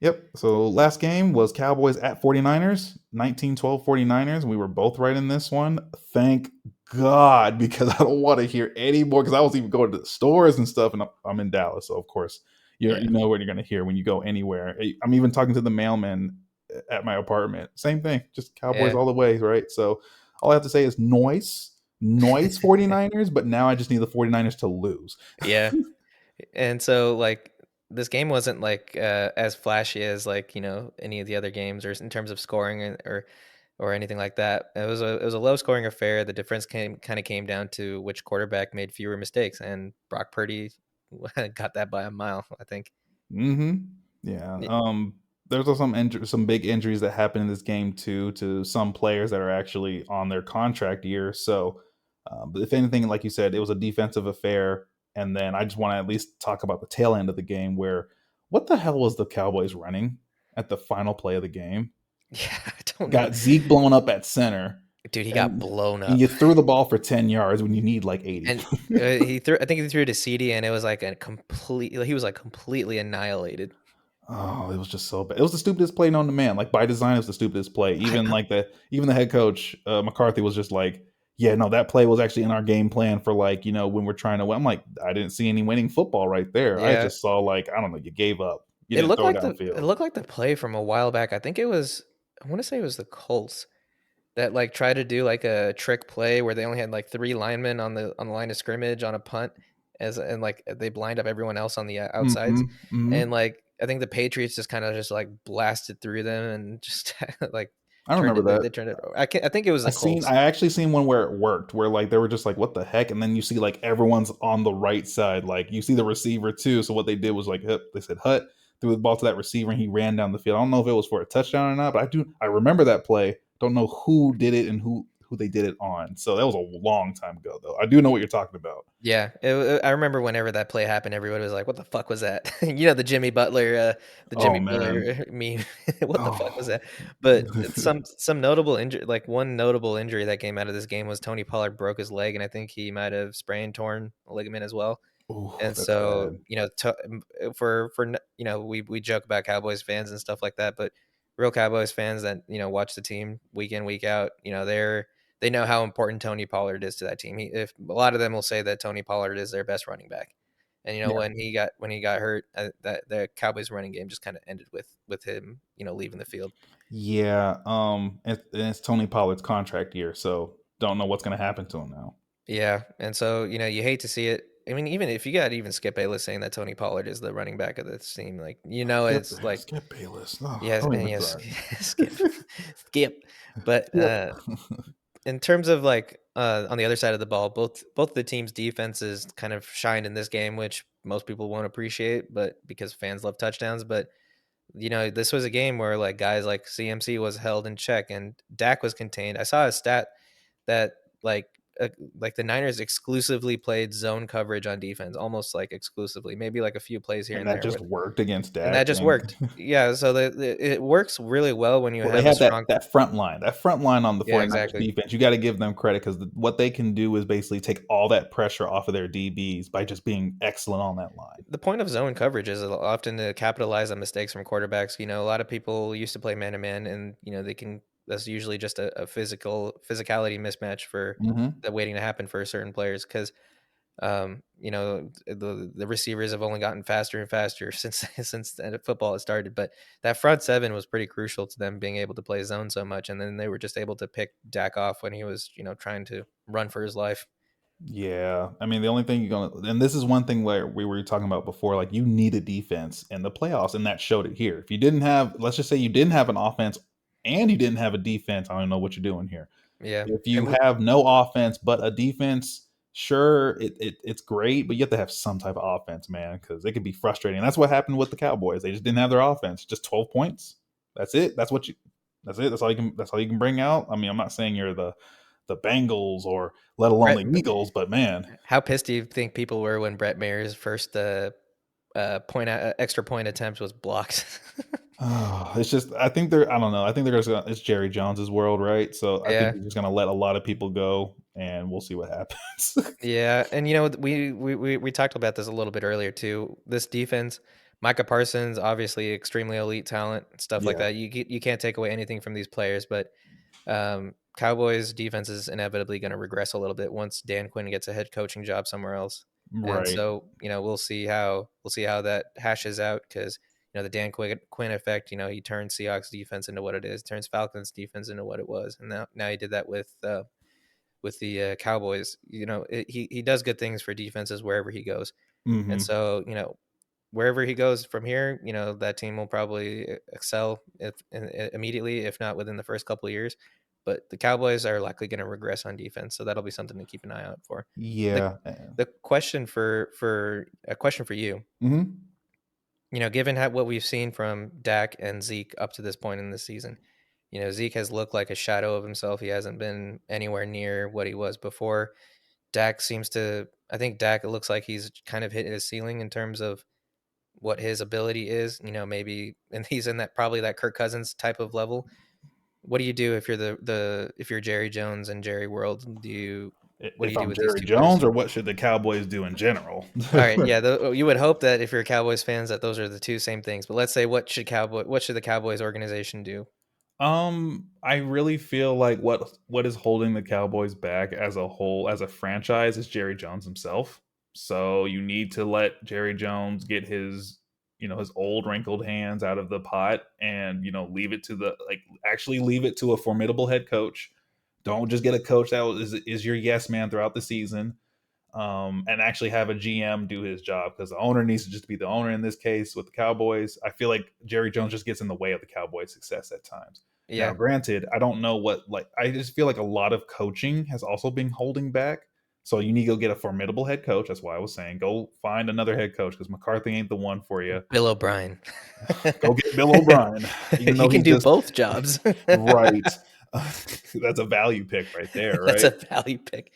Yep. So last game was Cowboys at 49ers, 19-12 49ers. We were both right in this one. Thank God, because I don't want to hear any more. Because I was even going to the stores and stuff, and I'm in Dallas, so of course you Yeah, know what you're going to hear when you go anywhere. I'm even talking to the mailman at my apartment. Same thing, just Cowboys yeah, all the way, right? So all I have to say is noise 49ers. But now I just need the 49ers to lose. yeah. And so like this game wasn't like as flashy as like any of the other games or in terms of scoring or anything like that. It was a low scoring affair. The difference came down to which quarterback made fewer mistakes, and Brock Purdy got that by a mile, I think. Hmm. Yeah. Y- There's also some big injuries that happen in this game too to some players that are actually on their contract year. So, but if anything, like you said, it was a defensive affair. And then I just want to at least talk about the tail end of the game where what the hell was the Cowboys running at the final play of the game? Yeah, I don't know. Got Zeke blown up at center, Dude, he got and blown you up. threw the ball for 10 yards when you need like 80. And he threw I think he threw it to CD, and it was like a complete he was like completely annihilated. Oh, it was just so bad. It was the stupidest play known to man. Like by design, it was the stupidest play. I Even the head coach McCarthy was just like, "Yeah, no, that play was actually in our game plan for like when we're trying to win." I'm like, I didn't see any winning football right there. I Yeah. just saw like I don't know, you gave up. You It didn't looked throw like it downfield. looked like the play from a while back. I think it was I want to say it was the Colts that like tried to do like a trick play where they only had like three linemen on the line of scrimmage on a punt and like they blind up everyone else on the outsides, Hmm. Hmm. and like I think the Patriots just kind of just like blasted through them and just like I turned remember it that. they turned it over. I think it was the Colts. I actually seen one where it worked, where like they were just like, "What the heck?" And then you see like everyone's on the right side, like you see the receiver too. So what they did was like, they said Hut threw the ball to that receiver and he ran down the field. I don't know if it was for a touchdown or not, but I remember that play. Don't know who did it and who they did it on. So that was a long time ago, though. I do know what you're talking about. Yeah, I remember whenever that play happened, everybody was like, "What the fuck was that?" The Oh Jimmy man. Butler meme. What the fuck was Oh. that? But some notable injury, like one notable injury that came out of this game was Tony Pollard broke his leg, and I think he might have sprained torn a ligament as well. Oh, And that's so, bad. we joke about Cowboys fans and stuff like that, but real Cowboys fans that watch the team week in week out, they know how important Tony Pollard is to that team. If a lot of them will say that Tony Pollard is their best running back, and Yeah. when he got hurt, that the Cowboys running game just kind of ended with him, leaving the field. Yeah. It's Tony Pollard's contract year, so don't know what's gonna happen to him now. Yeah, and so you hate to see it. I mean, even if you got even Skip Bayless saying that Tony Pollard is the running back of this team, like it's like Skip Bayless. Oh, yes, don't and even yes, start. Skip, Skip. But Yep. in terms of like on the other side of the ball, both the teams' defenses kind of shined in this game, which most people won't appreciate, but because fans love touchdowns. But this was a game where like guys like CMC was held in check and Dak was contained. I saw a stat that like uh, like the Niners exclusively played zone coverage on defense, almost like exclusively, maybe like a few plays here And and that there just with, worked against and that Dak. just And worked. Yeah, so it works really well when you well, they have a had strong. that front line on the Yeah, 49ers exactly. defense. You got to give them credit because what they can do is basically take all that pressure off of their DBs by just being excellent on that line. The point of zone coverage is often to capitalize on mistakes from quarterbacks. A lot of people used to play man to man, and they can. That's usually just a physicality mismatch for Hmm. that waiting to happen for certain players because the receivers have only gotten faster and faster since the football has started. But that front seven was pretty crucial to them being able to play zone so much, and then they were just able to pick Dak off when he was trying to run for his life. Yeah, I mean the only thing you're gonna, and this is one thing where we were talking about before, like you need a defense in the playoffs, and that showed it here. If you didn't have, let's just say you didn't have an offense and you didn't have a defense, I don't know what you're doing here. Yeah, If you and we have no offense but a defense, sure, it's great, but you have to have some type of offense, man, because it could be frustrating. That's what happened with the Cowboys. They just didn't have their offense. Just 12 points. That's it. That's it. That's all you can bring out. I mean, I'm not saying you're the Bengals or let alone Brett, the Eagles, but man, how pissed do you think people were when Brett Maher's first extra point attempt was blocked? it's just I think they're I don't know. I think they're just gonna, it's Jerry Jones's world, right? So I think Yeah, he's just gonna let a lot of people go, and we'll see what happens. yeah, and we talked about this a little bit earlier too. This defense Micah Parsons, obviously extremely elite talent, stuff like Yeah. that. You can't take away anything from these players, but Cowboys defense is inevitably going to regress a little bit once Dan Quinn gets a head coaching job somewhere else. And Right. so, we'll see how that hashes out because the Dan Quinn effect. He turned Seahawks defense into what it is, turns Falcons defense into what it was, and now he did that with the Cowboys. He does good things for defenses wherever he goes, and Hmm. so wherever he goes from here, that team will probably excel if immediately, if not within the first couple of years. But the Cowboys are likely going to regress on defense, so that'll be something to keep an eye out for. The Yeah. the question for a question for you, Hmm. given what we've seen from Dak and Zeke up to this point in the season, Zeke has looked like a shadow of himself. He hasn't been anywhere near what he was before. I think Dak, it looks like he's kind of hit his ceiling in terms of what his ability is, maybe, and he's in that probably that Kirk Cousins type of level. What do you do if you're if you're Jerry Jones and Jerry World? What do If you do I'm with these Jerry two players? Jones, or what should the Cowboys do in general? All right, yeah, you would hope that if you're Cowboys fans that those are the two same things. But let's say what should the Cowboys organization do? I really feel like what is holding the Cowboys back as a whole, as a franchise, is Jerry Jones himself. So you need to let Jerry Jones get his old wrinkled hands out of the pot, and leave it to the like actually leave it to a formidable head coach. Don't just get a coach that is your yes man throughout the season, and actually have a GM do his job, because the owner needs to just be the owner in this case with the Cowboys. I feel like Jerry Jones just gets in the way of the Cowboys' success at times. Now, Yeah, granted, I don't know I just feel like a lot of coaching has also been holding back. So you need to go get a formidable head coach. That's why I was saying go find another head coach, because McCarthy ain't the one for you. Bill O'Brien. Go get Bill O'Brien, even He though can he's do just both jobs. right. That's a value pick right there, That's right? a value pick.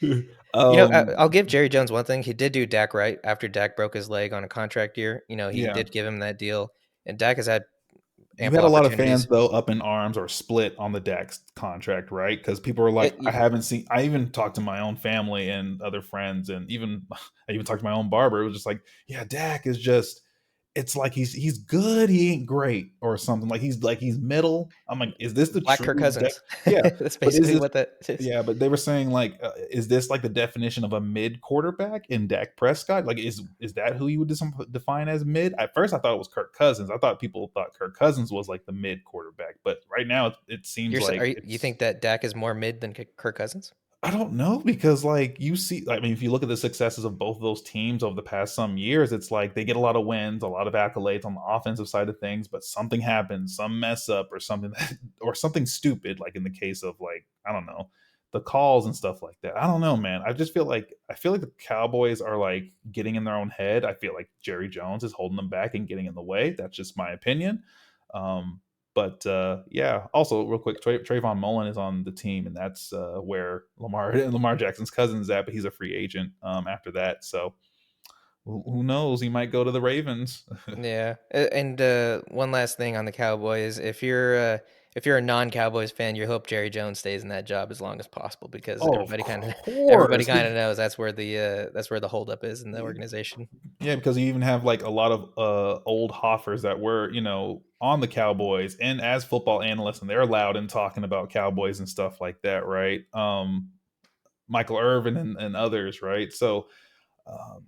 um, I'll give Jerry Jones one thing. He did do Dak right after Dak broke his leg on a contract year. He yeah. did give him that deal, and Dak has had You had ample a lot of fans opportunities. though up in arms or split on the Dax contract, right? Because people were like, I It, haven't seen. I even talked to my own family and other friends, and even I even talked to my own barber. It was just like, yeah, Dak is just. It's like he's good, he ain't great, or something. Like he's middle. I'm like, is this the Black Kirk true? Cousins. Yeah, That's but is basically this? what that is. Yeah, but they were saying like, is this like the definition of a mid quarterback in Dak Prescott? Like, is that who you would define as mid? At first, I thought it was Kirk Cousins. I thought people thought Kirk Cousins was like the mid quarterback, but right now it seems Are like you it's. think that Dak is more mid than Kirk Cousins? I don't know, because like you see, I mean, if you look at the successes of both of those teams over the past some years, it's like they get a lot of wins, a lot of accolades on the offensive side of things, but something happens, some mess up or something or something stupid, like in the case of like, I don't know, the calls and stuff like that. I don't know, man. I feel like the Cowboys are like getting in their own head. I feel like Jerry Jones is holding them back and getting in the way. That's just my opinion. But yeah, also real quick, Trayvon Mullen is on the team, and that's where Lamar Jackson's cousin is at, but he's a free agent after that. So who knows? He might go to the Ravens. Yeah, and one last thing on the Cowboys: if you're a non-Cowboys fan, you hope Jerry Jones stays in that job as long as possible because Oh, of everybody course. kind of knows that's where the holdup is in the organization. Yeah, because you even have like a lot of old Hoffers that were, on the Cowboys and as football analysts, and they're loud and talking about Cowboys and stuff like that, right? Michael Irvin and others, right? So um,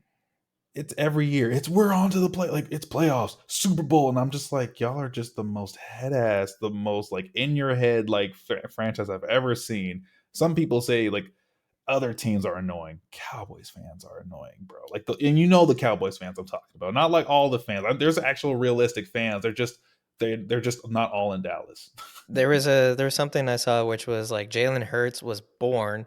it's every year. It's we're on to the play, like it's playoffs, Super Bowl, and I'm just like, y'all are just the most head ass, the most like in your head like franchise I've ever seen. Some people say like other teams are annoying. Cowboys fans are annoying, bro. Like and the Cowboys fans I'm talking about, not like all the fans. There's actual realistic fans. They're just not all in Dallas. There was something I saw which was like Jalen Hurts was born,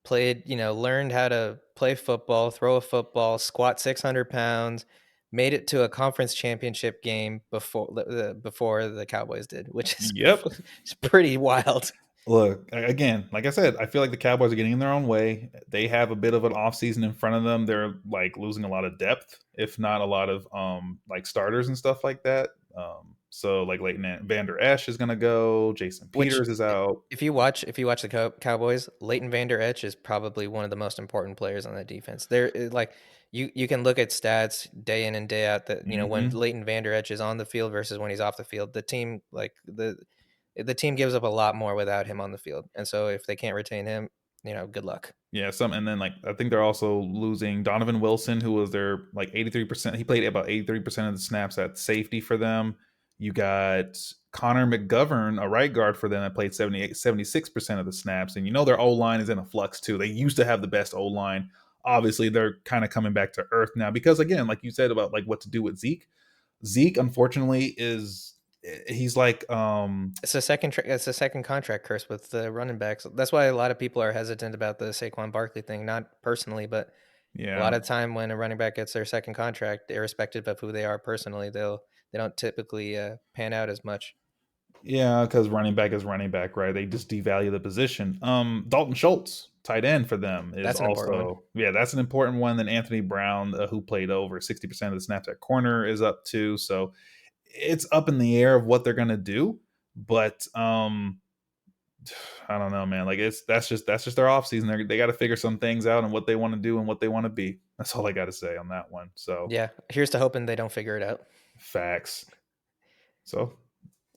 played, learned how to play football, throw a football, squat 600 pounds, made it to a conference championship game before the Cowboys did, which is Yep. it's pretty wild. Look, again, like I said, I feel like the Cowboys are getting in their own way. They have a bit of an offseason in front of them. They're like losing a lot of depth, if not a lot of like starters and stuff like that. So like Leighton Vander Esch is gonna go. Jason Which Peters is out. if you watch the Cowboys, Leighton Vander Esch is probably one of the most important players on that defense. Like you can look at stats day in and day out that when Hmm. Leighton Vander Esch is on the field versus when he's off the field, the team like the team gives up a lot more without him on the field. And so if they can't retain him, good luck. Yeah, and then like I think they're also losing Donovan Wilson, who was their like 83%. He played about 83% of the snaps at safety for them. You got Connor McGovern, a right guard for them, that played 76% of the snaps. And their O line is in a flux too. They used to have the best O line. Obviously, they're kind of coming back to earth now because again, like you said about like what to do with Zeke. Zeke, unfortunately, he's like It's a second contract curse with the running backs. That's why a lot of people are hesitant about the Saquon Barkley thing. Not personally, but a yeah. lot of time when a running back gets their second contract, irrespective of who they are personally, they don't typically pan out as much. Yeah, because running back is running back, right? They just devalue the position. Dalton Schultz, tight end for them, is That's an important one. also that's an important one. Then Anthony Brown, who played over 60% of the snaps at corner, is up too. So it's up in the air of what they're gonna do, but I don't know, man. Like that's just their offseason. They got to figure some things out and what they want to do and what they want to be. That's all I got to say on that one. So Yeah, here's to hoping they don't figure it out. facts. So